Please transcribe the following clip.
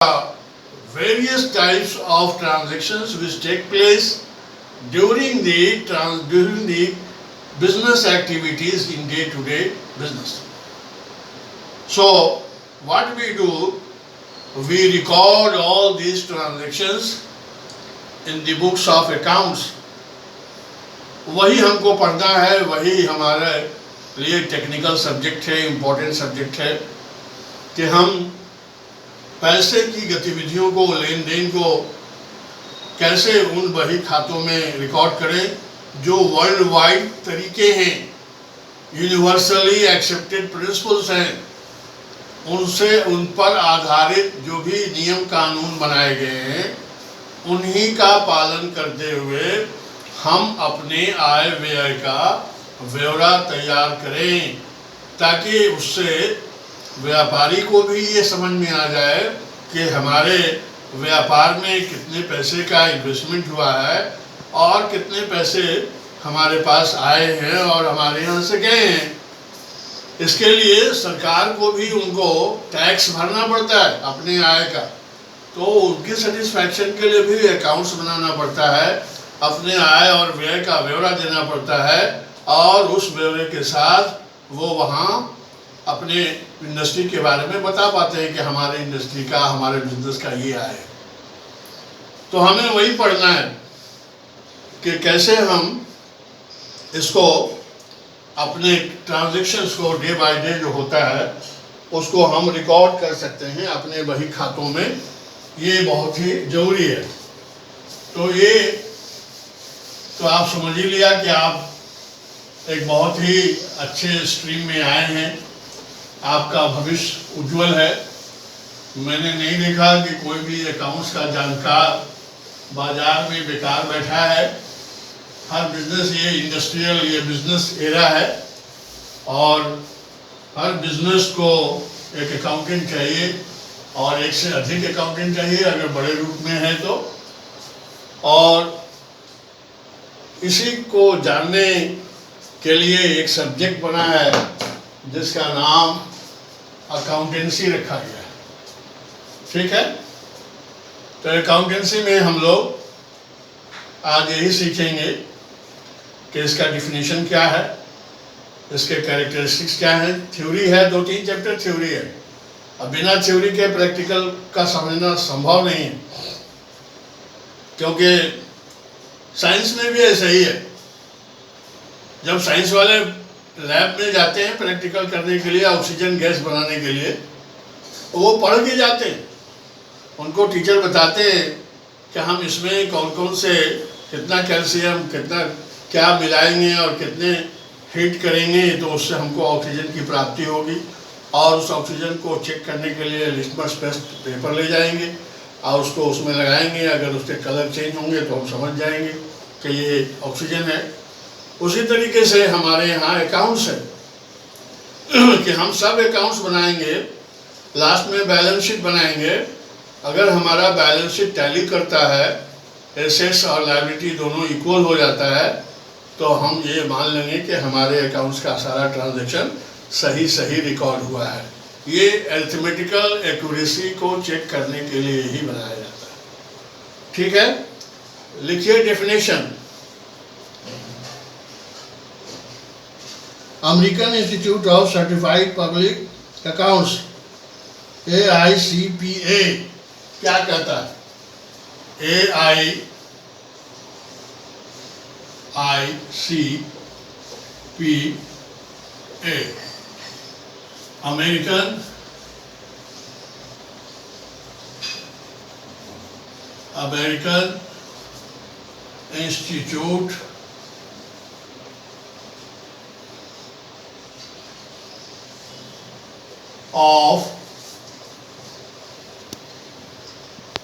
various types of transactions which take place during the business activities in day-to-day business. So what we do, we record all these transactions in the books of accounts. वही हमको पढ़ना है, वही हमारे लिए technical subject है, important subject है कि हम पैसे की गतिविधियों को, लेन देन को कैसे उन बही खातों में रिकॉर्ड करें जो वर्ल्ड वाइड तरीके हैं, यूनिवर्सली एक्सेप्टेड प्रिंसिपल्स हैं, उनसे उन पर आधारित जो भी नियम कानून बनाए गए हैं उन्हीं का पालन करते हुए हम अपने आय व्यय का ब्यौरा तैयार करें, ताकि उससे व्यापारी को भी ये समझ में आ जाए कि हमारे व्यापार में कितने पैसे का इन्वेस्टमेंट हुआ है और कितने पैसे हमारे पास आए हैं और हमारे यहाँ से गए हैं। इसके लिए सरकार को भी उनको टैक्स भरना पड़ता है अपने आय का, तो उनकी सेटिस्फैक्शन के लिए भी अकाउंट्स बनाना पड़ता है, अपने आय और व्यय का ब्यौरा देना पड़ता है और उस ब्यौरे के साथ वो वहाँ अपने इंडस्ट्री के बारे में बता पाते हैं कि हमारे इंडस्ट्री का, हमारे बिजनेस का ये आय है। तो हमें वही पढ़ना है कि कैसे हम इसको अपने ट्रांजैक्शंस को डे बाय डे जो होता है उसको हम रिकॉर्ड कर सकते हैं अपने बही खातों में। ये बहुत ही ज़रूरी है। तो ये तो आप समझ ही लिया कि आप एक बहुत ही अच्छे स्ट्रीम में आए हैं, आपका भविष्य उज्जवल है। मैंने नहीं देखा कि कोई भी अकाउंट्स का जानकार बाजार में बेकार बैठा है। हर बिजनेस, ये इंडस्ट्रियल, ये बिजनेस एरा है और हर बिजनेस को एक अकाउंटेंट चाहिए और एक से अधिक अकाउंटेंट चाहिए अगर बड़े रूप में है तो। और इसी को जानने के लिए एक सब्जेक्ट बना है जिसका नाम अकाउंटेंसी रखा गया है। ठीक है, तो अकाउंटेंसी में हम लोग आज यही सीखेंगे कि इसका डिफिनीशन क्या है, इसके कैरेक्टरिस्टिक्स क्या हैं। थ्योरी है, 2-3 चैप्टर थ्योरी है। अब बिना थ्योरी के प्रैक्टिकल का समझना संभव नहीं है, क्योंकि साइंस में भी ऐसा ही है। जब साइंस वाले लैब में जाते हैं प्रैक्टिकल करने के लिए, ऑक्सीजन गैस बनाने के लिए, तो वो पढ़ के जाते हैं। उनको टीचर बताते हैं कि हम इसमें कौन कौन से, कितना कैल्शियम, कितना क्या मिलाएंगे और कितने हीट करेंगे तो उससे हमको ऑक्सीजन की प्राप्ति होगी। और उस ऑक्सीजन को चेक करने के लिए लिटमस टेस्ट पेपर ले जाएंगे और उसको उसमें लगाएंगे। अगर उसके कलर चेंज होंगे तो हम समझ जाएंगे कि ये ऑक्सीजन है। उसी तरीके से हमारे यहाँ अकाउंट्स है कि हम सब अकाउंट्स बनाएंगे, लास्ट में बैलेंस शीट बनाएंगे। अगर हमारा बैलेंस शीट टैली करता है, एसेट्स और लायबिलिटी दोनों इक्वल हो जाता है, तो हम ये मान लेंगे कि हमारे अकाउंट्स का सारा ट्रांजैक्शन सही रिकॉर्ड हुआ है। ये अरिथमेटिकल एक्यूरेसी को चेक करने के लिए ही बनाया जाता है। ठीक है, लिखिए definition. American institute of certified public accounts, AICPA क्या कहता है? AICPA, American institute of